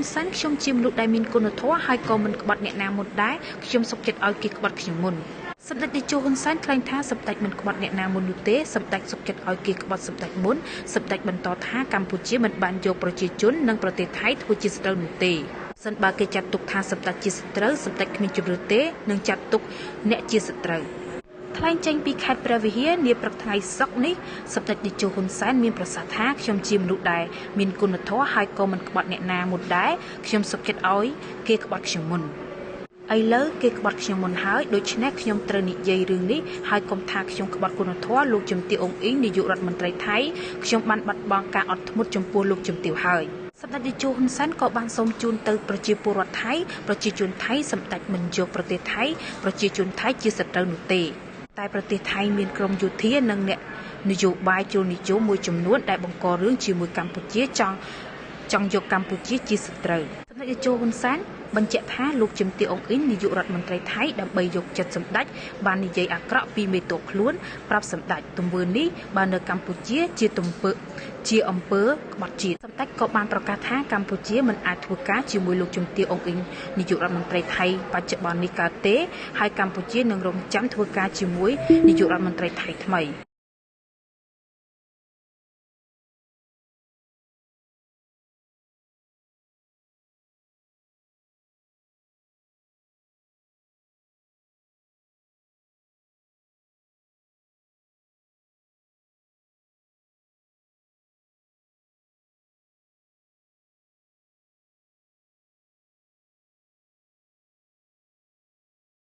នសែនខ្ញុំជាមនុស្សដែលមានគុណធម៌ហើយក៏មិនក្បត់អ្នកណាមុនដែរខ្ញុំសុខចិត្តឲ្យគេក្បត់ខ្ញុំមុនសម្ដេចតេជោហ៊ុនសែនថ្លែងថាសម្ដេចមិនក្បត់អ្នកណាមុននោះទេសម្ដេចសុខចិត្តឲ្យគេក្បត់សម្ដេចមុនសម្ដេចបន្តថាកម្ពុជាមិនបានយកប្រជាជននិងប្រទេសថៃធ្វើជាសត្រូវនោះទេសិនបើគេចាត់ទុកថាសម្ដេចជាសត្រូវសម្ដេចគ្មានជំរឿទេនឹងចាត់ទុកអ្នកជាសត្រូវថ្លែងចេញពីខេត្តព្រះវិហារនាព្រឹកថ្ងៃសុក្រនេះសម្ដេចតេជោហ៊ុនសែនមានប្រសាសន៍ថាខ្ញុំជាមនុស្សដែលមានគុណធម៌ហើយក៏មិនក្បត់អ្នកណាមុនដែរខ្ញុំសុខចិត្តឲ្យគេក្បត់ខ្ញុំមុនឥឡូវគេក្បត់ខ្ញុំមុនហើយដូច្នេះខ្ញុំត្រូវនិយាយរឿងនេះហើយកុំថាខ្ញុំក្បត់គុណធម៌លោកជំទាវ អ៊ុងអ៊ីងនាយករដ្ឋមន្ត្រីថៃខ្ញុំបានបាត់បង់ការអត់ធ្មត់ចំពោះលោកជំទាវហើយសម្ដេចតេជោហ៊ុនសែនក៏បានសូមជូនទៅប្រជាពលរដ្ឋថៃប្រជាជនថៃសម្ដេចមិនយកប្រទេសថៃប្រជាជនថៃជាសត្រូវនោះទេតែប្រទេសថៃមានក្រមយោធានិងអ្នកនយោបាយជ្រុលនិយមមួយចំនួនដែលបង្ករឿងជាមួយកម្ពុជាចង់យកកម្ពុជាជាសត្រូវសម្ដេចតេជោហ៊ុនសែនបញ្ជាក់ថាលោកជំទាវ អ៊ុងអ៊ីងនាយករដ្ឋមន្ត្រីថៃដើម្បីយកចិត្តសម្ដេចបាននិយាយអាក្រក់ពីមេតកខ្លួនប្រាប់សម្ដេចទង្វើនេះបាននៅកម្ពុជាជាអំពើក្បត់ជាតិសម្ដេចក៏បានប្រកាសថាកម្ពុជាមិនអាចធ្វើការជាមួយលោកជំទាវ អ៊ុងអ៊ីងនាយករដ្ឋមន្ត្រីថៃបច្ចុប្បន្ននេះកើតទេហើយកម្ពុជានឹងរងចាំធ្វើការជាមួយនាយករដ្ឋមន្ត្រីថៃថ្មី